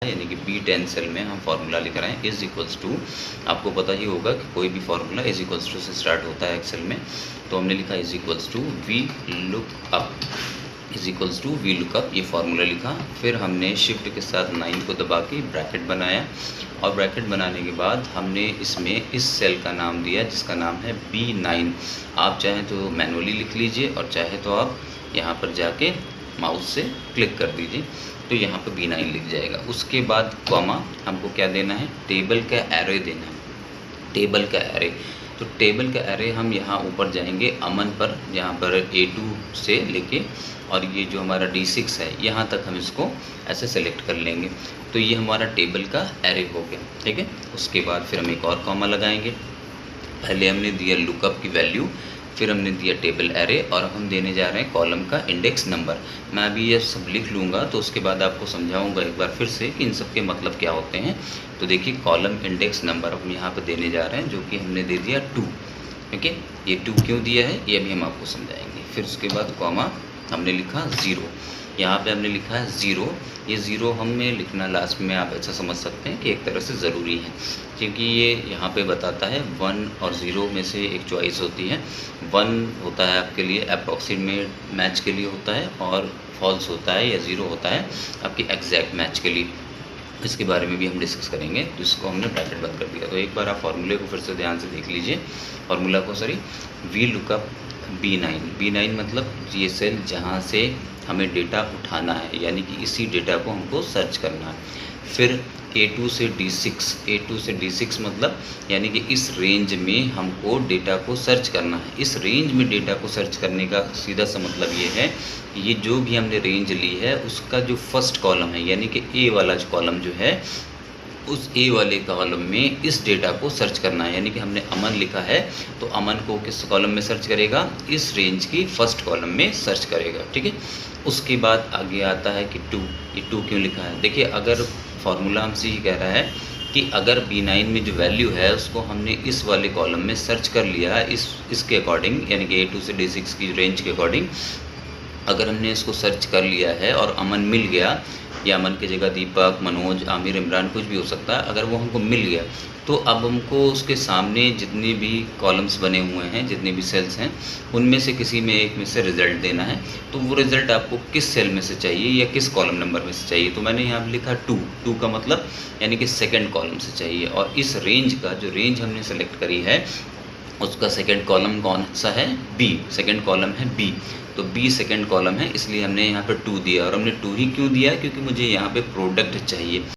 यानी कि B10 cell में हम फार्मूला लिख रहे हैं इज इक्वल्स टू, आपको पता ही होगा कि कोई भी फार्मूला इज इक्वल्स टू से स्टार्ट होता है एक्सेल में, तो हमने लिखा is equals to we look up, is equals to we look up, ये फार्मूला लिखा। फिर हमने शिफ्ट के साथ 9 को दबा के ब्रैकेट बनाया और ब्रैकेट बनाने के बाद हमने इसमें इस सेल का नाम दिया जिसका नाम है B9। आप चाहें तो मैनुअली लिख लीजिए और चाहे तो आप यहाँ पर जाके माउस से क्लिक कर दीजिए, तो यहाँ पर B9 लिख जाएगा। उसके बाद कॉमा हमको क्या देना है, टेबल का एरे देना है, टेबल का एरे। तो टेबल का एरे हम यहाँ ऊपर जाएंगे अमन पर, यहाँ पर A2 से लेके और ये जो हमारा D6 है यहाँ तक हम इसको ऐसे सेलेक्ट कर लेंगे, तो ये हमारा टेबल का एरे हो गया। ठीक है, उसके बाद फिर हम एक और कॉमा लगाएंगे। पहले हमने दिया लुकअप की वैल्यू, फिर हमने दिया टेबल एरे और हम देने जा रहे हैं कॉलम का इंडेक्स नंबर। मैं अभी ये सब लिख लूँगा तो उसके बाद आपको समझाऊंगा एक बार फिर से कि इन सब के मतलब क्या होते हैं। तो देखिए कॉलम इंडेक्स नंबर हम यहाँ पर देने जा रहे हैं, जो कि हमने दे दिया 2। ठीक है, ये 2 क्यों दिया है ये अभी हम आपको समझाएंगे। फिर उसके बाद कॉमा हमने लिखा 0, यहाँ पे हमने लिखा है 0। ये 0 हमें लिखना लास्ट में आप ऐसा समझ सकते हैं कि एक तरह से ज़रूरी है, क्योंकि ये यहाँ पे बताता है 1 और 0 में से एक चॉइस होती है। 1 होता है आपके लिए अप्रॉक्सीमेट मैच के लिए होता है और फॉल्स होता है या 0 होता है आपकी एग्जैक्ट मैच के लिए। इसके बारे में भी हम डिस्कस करेंगे। तो इसको हमने ब्रैकेट बंद कर दिया। तो एक बार आप फार्मूले को फिर से ध्यान से देख लीजिए, फार्मूला को सॉरी, वी लुकअप B9 मतलब ये सेल जहाँ से हमें डेटा उठाना है, यानी कि इसी डेटा को हमको सर्च करना है। फिर A2 से D6 मतलब यानी कि इस रेंज में हमको डेटा को सर्च करना है। इस रेंज में डेटा को सर्च करने का सीधा सा मतलब ये है कि ये जो भी हमने रेंज ली है उसका जो फर्स्ट कॉलम है, यानी कि A वाला कॉलम जो है, उस A वाले कॉलम में इस डेटा को सर्च करना है। यानी कि हमने अमन लिखा है तो अमन को किस कॉलम में सर्च करेगा, इस रेंज की फर्स्ट कॉलम में सर्च करेगा। ठीक है, उसके बाद आगे आता है कि 2, ये 2 क्यों लिखा है। देखिए अगर फार्मूला हमसे ये कह रहा है कि अगर B9 में जो वैल्यू है उसको हमने इस वाले कॉलम में सर्च कर लिया है, इसके अकॉर्डिंग, यानी कि A2 से D6 की रेंज के अकॉर्डिंग अगर हमने इसको सर्च कर लिया है और अमन मिल गया, या अमन की जगह दीपक, मनोज, आमिर, इमरान कुछ भी हो सकता है, अगर वो हमको मिल गया तो अब हमको उसके सामने जितने भी कॉलम्स बने हुए हैं, जितने भी सेल्स हैं, उनमें से किसी में एक में से रिज़ल्ट देना है। तो वो रिज़ल्ट आपको किस सेल में से चाहिए या किस कॉलम नंबर में से चाहिए। तो मैंने यहाँ लिखा 2 का मतलब यानी कि सेकेंड कॉलम से चाहिए। और इस रेंज का जो रेंज हमने सेलेक्ट करी है उसका सेकेंड कॉलम कौन सा है, B, सेकेंड कॉलम है B। तो B सेकेंड कॉलम है, इसलिए हमने यहाँ पे 2 दिया। और हमने 2 ही क्यों दिया, क्योंकि मुझे यहाँ पे प्रोडक्ट चाहिए।